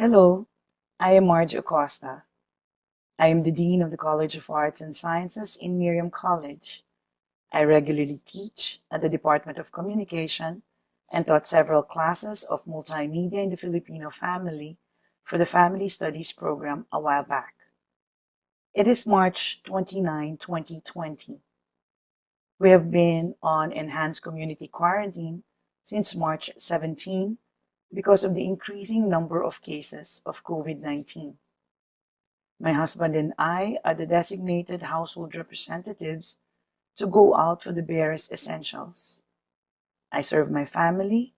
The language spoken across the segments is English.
Hello, I am Margarita Acosta. I am the Dean of the College of Arts and Sciences in Miriam College. I regularly teach at the Department of Communication and taught several classes of multimedia in the Filipino family for the Family Studies program a while back. It is March 29, 2020. We have been on enhanced community quarantine since March 17 because of the increasing number of cases of COVID-19. My husband and I are the designated household representatives to go out for the barest essentials. I serve my family.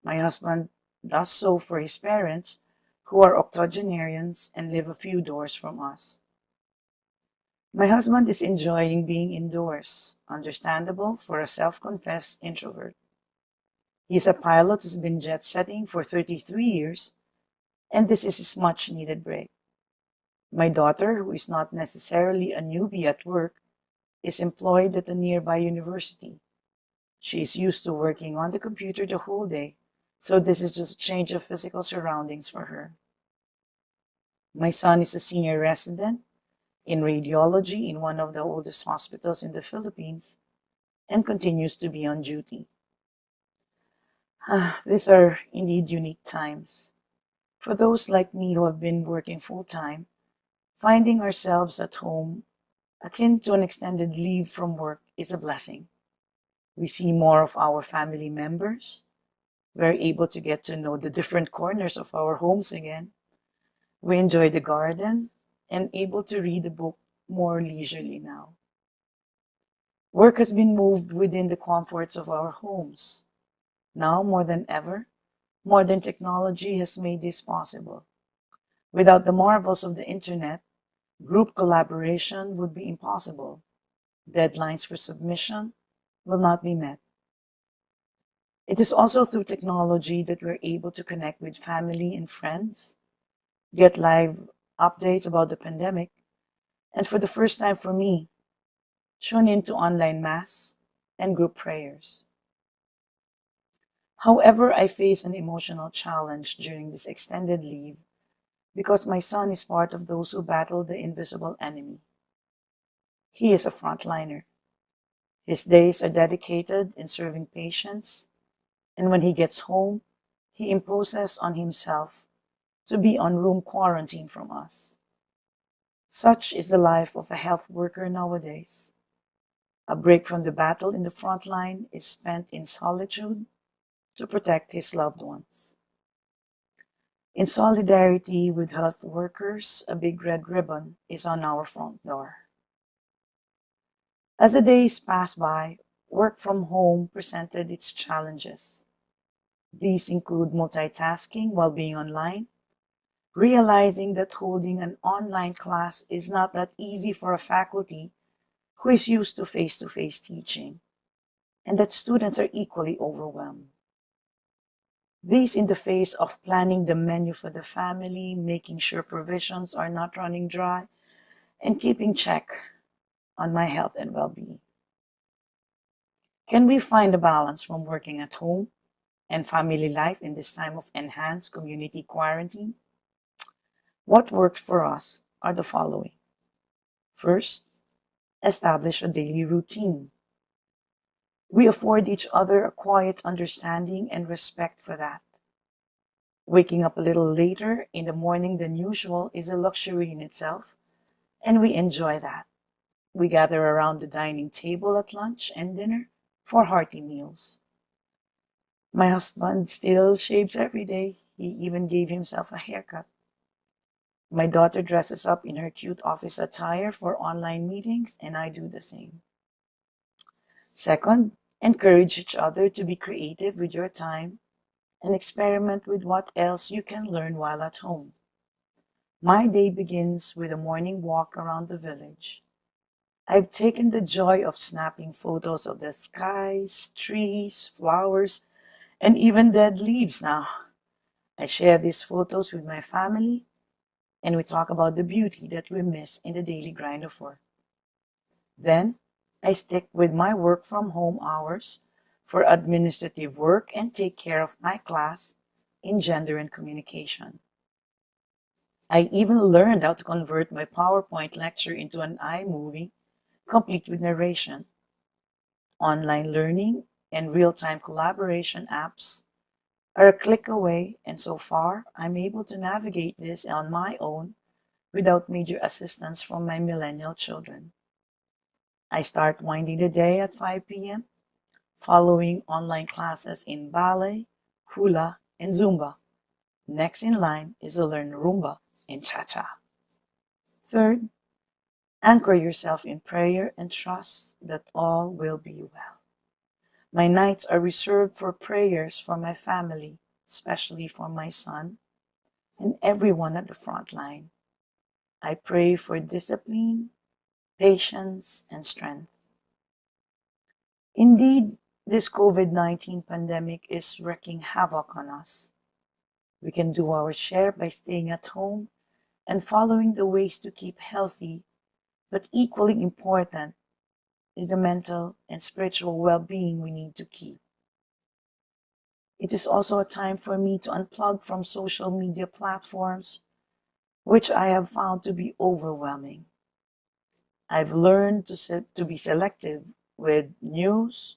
My husband does so for his parents, who are octogenarians and live a few doors from us. My husband is enjoying being indoors, understandable for a self-confessed introvert. He's a pilot who's been jet-setting for 33 years, and this is his much-needed break. My daughter, who is not necessarily a newbie at work, is employed at a nearby university. She is used to working on the computer the whole day, so this is just a change of physical surroundings for her. My son is a senior resident in radiology in one of the oldest hospitals in the Philippines and continues to be on duty. These are indeed unique times. For those like me who have been working full-time, finding ourselves at home akin to an extended leave from work is a blessing. We see more of our family members. We're able to get to know the different corners of our homes again. We enjoy the garden and able to read a book more leisurely now. Work has been moved within the comforts of our homes. Now more than ever, modern technology has made this possible. Without the marvels of the internet, group collaboration would be impossible. Deadlines for submission will not be met. It is also through technology that we're able to connect with family and friends, get live updates about the pandemic, and for the first time for me, tune into online mass and group prayers. However, I face an emotional challenge during this extended leave because my son is part of those who battle the invisible enemy. He is a frontliner. His days are dedicated in serving patients, and when he gets home, he imposes on himself to be on room quarantine from us. Such is the life of a health worker nowadays. A break from the battle in the front line is spent in solitude to protect his loved ones. In solidarity with health workers, a big red ribbon is on our front door. As the days passed by, work from home presented its challenges. These include multitasking while being online, realizing that holding an online class is not that easy for a faculty who is used to face-to-face teaching, and that students are equally overwhelmed. These in the face of planning the menu for the family, making sure provisions are not running dry, and keeping check on my health and well-being. Can we find a balance from working at home and family life in this time of enhanced community quarantine? What works for us are the following. First, establish a daily routine. We afford each other a quiet understanding and respect for that. Waking up a little later in the morning than usual is a luxury in itself, and we enjoy that. We gather around the dining table at lunch and dinner for hearty meals. My husband still shaves every day. He even gave himself a haircut. My daughter dresses up in her cute office attire for online meetings, and I do the same. Second, encourage each other to be creative with your time and experiment with what else you can learn while at home. My day begins with a morning walk around the village. I've taken the joy of snapping photos of the skies, trees, flowers, and even dead leaves now. I share these photos with my family, and we talk about the beauty that we miss in the daily grind of work. Then, I stick with my work from home hours for administrative work and take care of my class in gender and communication. I even learned how to convert my PowerPoint lecture into an iMovie, complete with narration. Online learning and real-time collaboration apps are a click away, and so far, I'm able to navigate this on my own without major assistance from my millennial children. I start winding the day at 5 p.m., following online classes in ballet, hula, and Zumba. Next in line is to learn Rumba and Cha-Cha. Third, anchor yourself in prayer and trust that all will be well. My nights are reserved for prayers for my family, especially for my son and everyone at the front line. I pray for discipline, patience, and strength. Indeed, this COVID-19 pandemic is wreaking havoc on us. We can do our share by staying at home and following the ways to keep healthy, but equally important is the mental and spiritual well-being we need to keep. It is also a time for me to unplug from social media platforms, which I have found to be overwhelming. I've learned to be selective with news,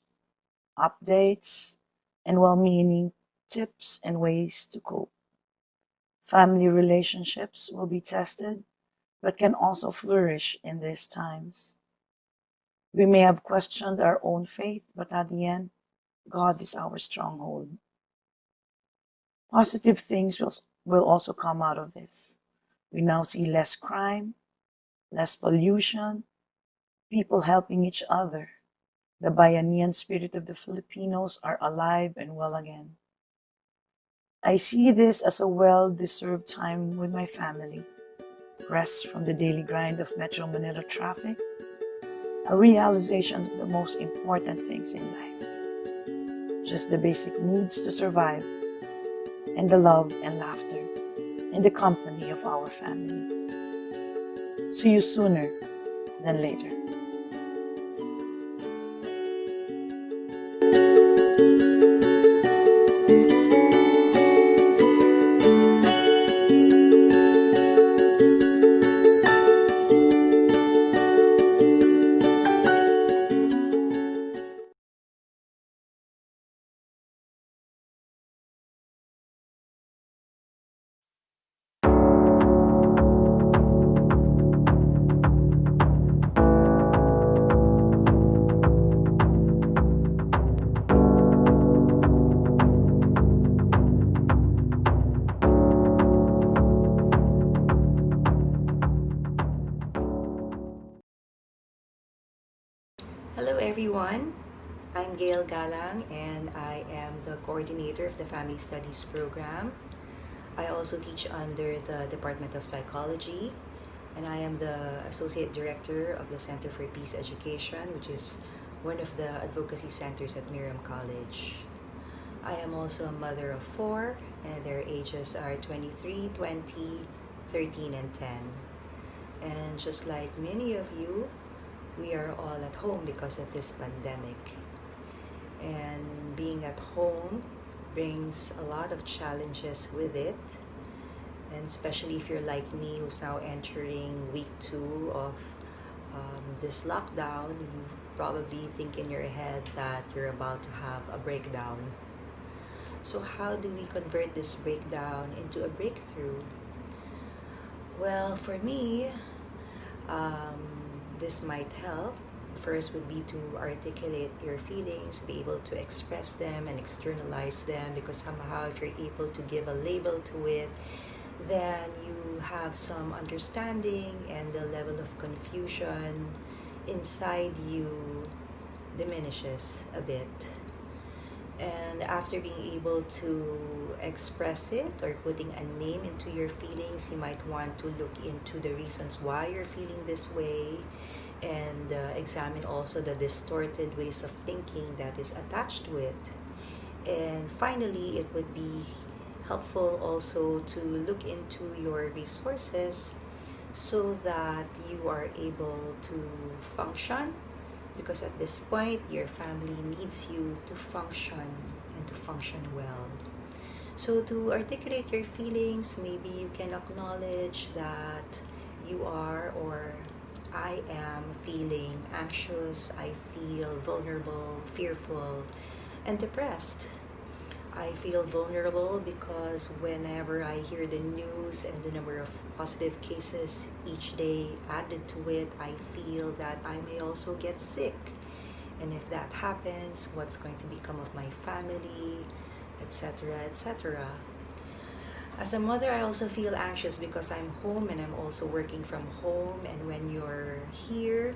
updates, and well-meaning tips and ways to cope. Family relationships will be tested, but can also flourish in these times. We may have questioned our own faith, but at the end, God is our stronghold. Positive things will also come out of this. We now see less crime, less pollution, people helping each other. The Bayanihan spirit of the Filipinos are alive and well again. I see this as a well-deserved time with my family. Rest from the daily grind of Metro Manila traffic, a realization of the most important things in life. Just the basic needs to survive, and the love and laughter in the company of our families. See you sooner than later. Hello everyone, I'm Gail Galang and I am the coordinator of the Family Studies program. I also teach under the Department of Psychology and I am the Associate Director of the Center for Peace Education, which is one of the advocacy centers at Miriam College. I am also a mother of 4 and their ages are 23, 20, 13, and 10. And just like many of you, we are all at home because of this pandemic. And being at home brings a lot of challenges with it. And especially if you're like me, who's now entering week 2 of this lockdown, you probably think in your head that you're about to have a breakdown. So how do we convert this breakdown into a breakthrough? Well, for me, this might help. First would be to articulate your feelings, be able to express them and externalize them, because somehow if you're able to give a label to it, then you have some understanding and the level of confusion inside you diminishes a bit. And after being able to express it or putting a name into your feelings, you might want to look into the reasons why you're feeling this way and examine also the distorted ways of thinking that is attached to it. And finally, it would be helpful also to look into your resources so that you are able to function, because at this point your family needs you to function and to function well. So to articulate your feelings, maybe you can acknowledge that you are, or I am feeling anxious, I feel vulnerable, fearful, and depressed. I feel vulnerable because whenever I hear the news and the number of positive cases each day added to it, I feel that I may also get sick. And if that happens, what's going to become of my family, etc., etc. As a mother, I also feel anxious because I'm home and I'm also working from home. And when you're here,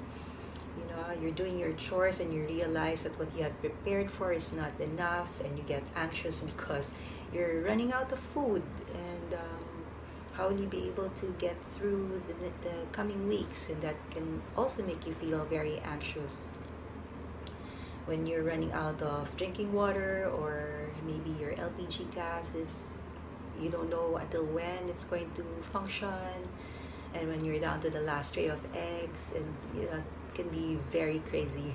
you're doing your chores and you realize that what you have prepared for is not enough, and you get anxious because you're running out of food. And how will you be able to get through the coming weeks? And that can also make you feel very anxious when you're running out of drinking water, or maybe your LPG gas is, you don't know until when it's going to function, and when you're down to the last tray of eggs, and it can be very crazy.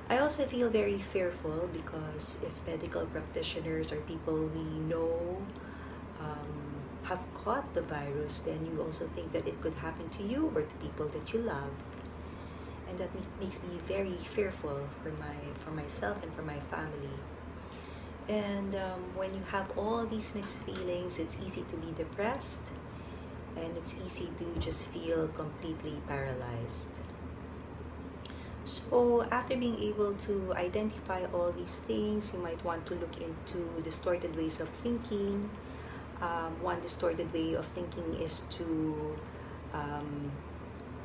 I also feel very fearful because if medical practitioners or people we know have caught the virus, then you also think that it could happen to you or to people that you love. And that makes me very fearful for myself and for my family. And when you have all these mixed feelings, it's easy to be depressed, and it's easy to just feel completely paralyzed. So after being able to identify all these things, you might want to look into distorted ways of thinking. One distorted way of thinking is to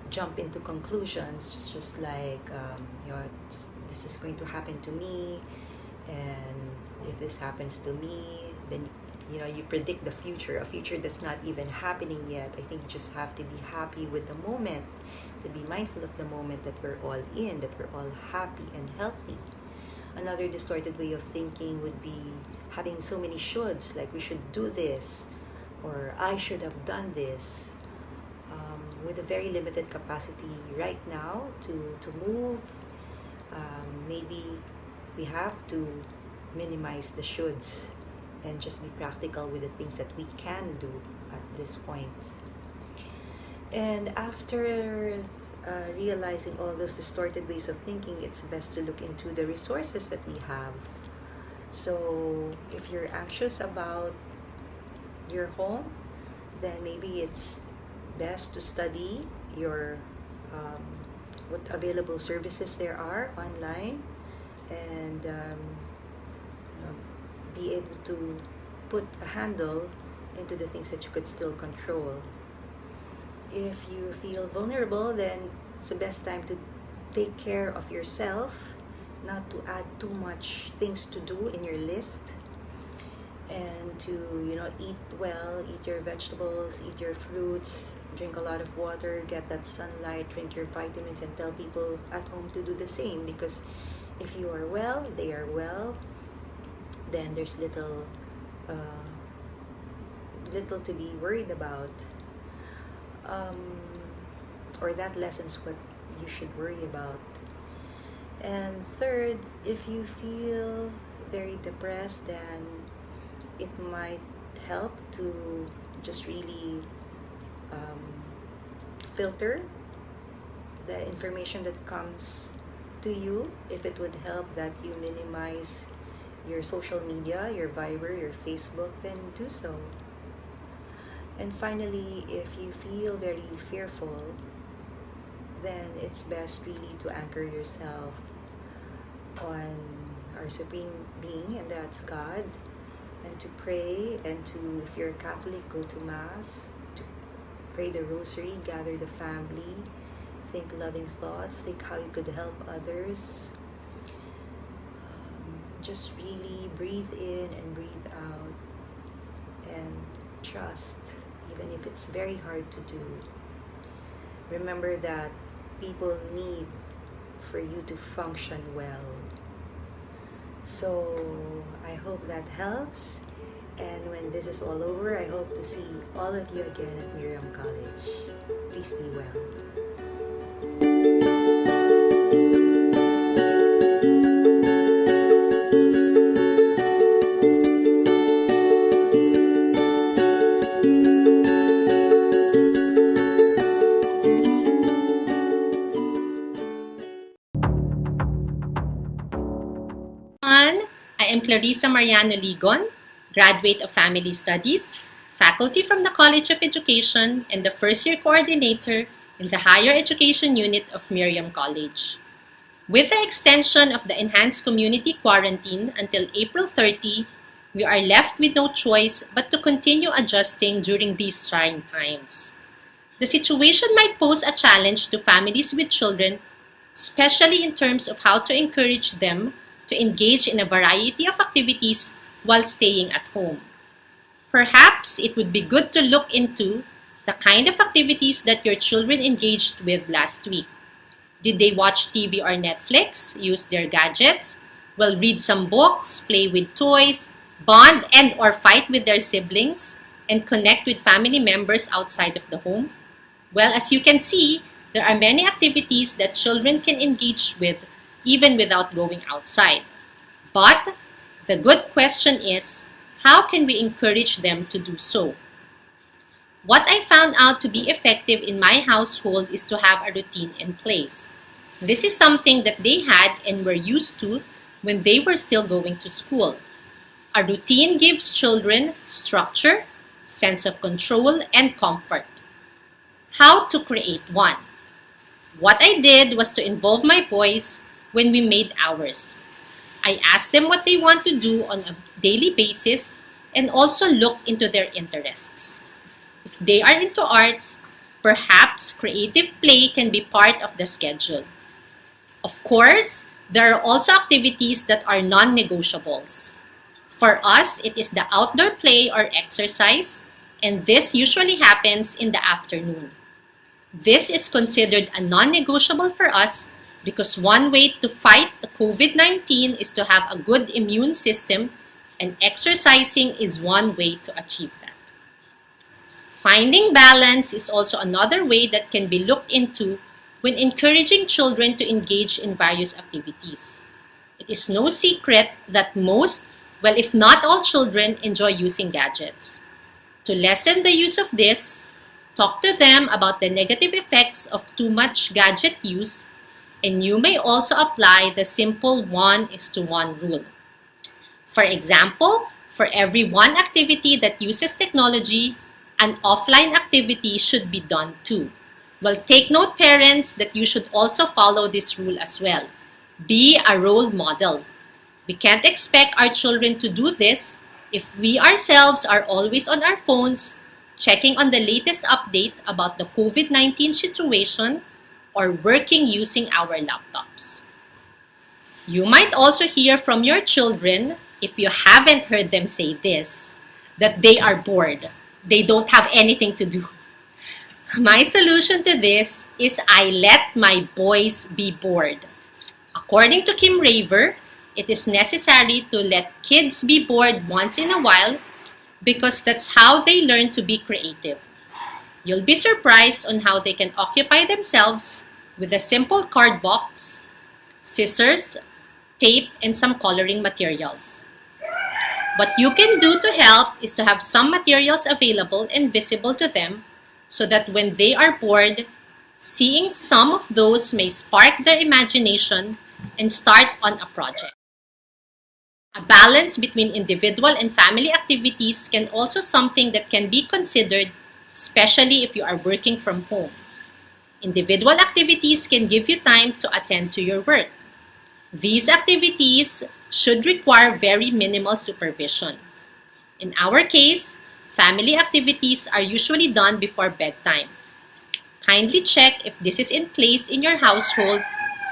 jump into conclusions, just like this is going to happen to me, and if this happens to me, then you predict the future, a future that's not even happening yet. I think you just have to be happy with the moment, to be mindful of the moment that we're all in, that we're all happy and healthy. Another distorted way of thinking would be having so many shoulds, like we should do this, or I should have done this, with a very limited capacity right now to move. Maybe we have to minimize the shoulds and just be practical with the things that we can do at this point. And after realizing all those distorted ways of thinking, it's best to look into the resources that we have. So if you're anxious about your home, then maybe it's best to study your what available services there are online, and be able to put a handle into the things that you could still control. If you feel vulnerable, then it's the best time to take care of yourself, not to add too much things to do in your list, and to eat well, eat your vegetables, eat your fruits, drink a lot of water, get that sunlight, drink your vitamins, and tell people at home to do the same, because if you are well, they are well, then there's little to be worried about, or that lessens what you should worry about. And third, if you feel very depressed, then it might help to just really filter the information that comes to you. If it would help that you minimize your social media, your Viber, your Facebook, then do so. And finally, if you feel very fearful, then it's best really to anchor yourself on our Supreme Being, and that's God, and to pray, and to, if you're a Catholic, go to Mass, to pray the Rosary, gather the family, think loving thoughts, think how you could help others. Just really breathe in and breathe out, and trust, even if it's very hard to do. Remember that people need for you to function well. So I hope that helps, and when this is all over, I hope to see all of you again at Miriam College. Please be well. am Clarissa Ligon, graduate of Family Studies, faculty from the College of Education, and the first-year coordinator in the Higher Education Unit of Miriam College. With the extension of the enhanced community quarantine until April 30, we are left with no choice but to continue adjusting during these trying times. The situation might pose a challenge to families with children, especially in terms of how to encourage them to engage in a variety of activities while staying at home. Perhaps it would be good to look into the kind of activities that your children engaged with last week. Did they watch TV or Netflix, use their gadgets, read some books, play with toys, bond and or fight with their siblings, and connect with family members outside of the home? Well, as you can see, there are many activities that children can engage with even without going outside. But the good question is, how can we encourage them to do so? What I found out to be effective in my household is to have a routine in place. This is something that they had and were used to when they were still going to school. A routine gives children structure, sense of control, and comfort. How to create one? What I did was to involve my boys when we made ours. I asked them what they want to do on a daily basis and also look into their interests. If they are into arts, perhaps creative play can be part of the schedule. Of course, there are also activities that are non-negotiables. For us, it is the outdoor play or exercise, and this usually happens in the afternoon. This is considered a non-negotiable for us because one way to fight the COVID-19 is to have a good immune system, and exercising is one way to achieve that. Finding balance is also another way that can be looked into when encouraging children to engage in various activities. It is no secret that most, if not all children enjoy using gadgets. To lessen the use of this, talk to them about the negative effects of too much gadget use, and you may also apply the simple 1:1 rule. For example, for every one activity that uses technology, an offline activity should be done too. Take note, parents, that you should also follow this rule as well. Be a role model. We can't expect our children to do this if we ourselves are always on our phones, checking on the latest update about the COVID-19 situation, or working using our laptops. You might also hear from your children, if you haven't heard them say this, that they are bored. They don't have anything to do. My solution to this is I let my boys be bored. According to Kim Raver, it is necessary to let kids be bored once in a while because that's how they learn to be creative. You'll be surprised on how they can occupy themselves with a simple card box, scissors, tape, and some coloring materials. What you can do to help is to have some materials available and visible to them so that when they are bored, seeing some of those may spark their imagination and start on a project. A balance between individual and family activities can also something that can be considered, especially if you are working from home. Individual activities can give you time to attend to your work. These activities should require very minimal supervision. In our case, family activities are usually done before bedtime. Kindly check if this is in place in your household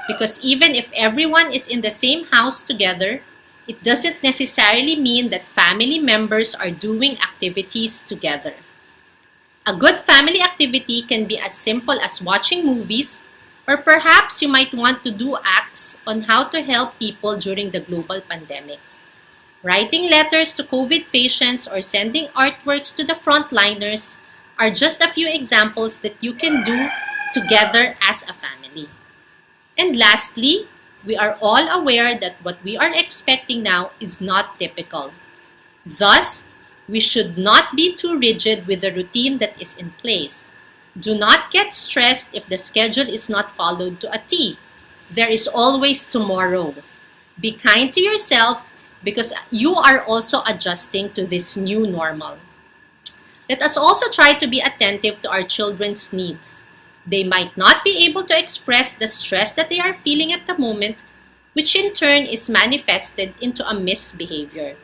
because even if everyone is in the same house together, it doesn't necessarily mean that family members are doing activities together. A good family activity can be as simple as watching movies, or perhaps you might want to do acts on how to help people during the global pandemic. Writing letters to COVID patients or sending artworks to the frontliners are just a few examples that you can do together as a family. And lastly, we are all aware that what we are expecting now is not typical. Thus, we should not be too rigid with the routine that is in place. Do not get stressed if the schedule is not followed to a T. There is always tomorrow. Be kind to yourself because you are also adjusting to this new normal. Let us also try to be attentive to our children's needs. They might not be able to express the stress that they are feeling at the moment, which in turn is manifested into a misbehavior.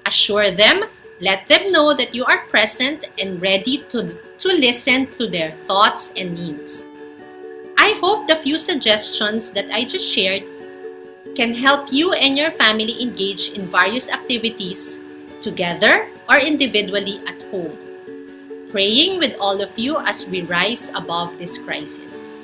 Assure them, let them know that you are present and ready to listen to their thoughts and needs. I hope the few suggestions that I just shared can help you and your family engage in various activities together or individually at home. Praying with all of you as we rise above this crisis.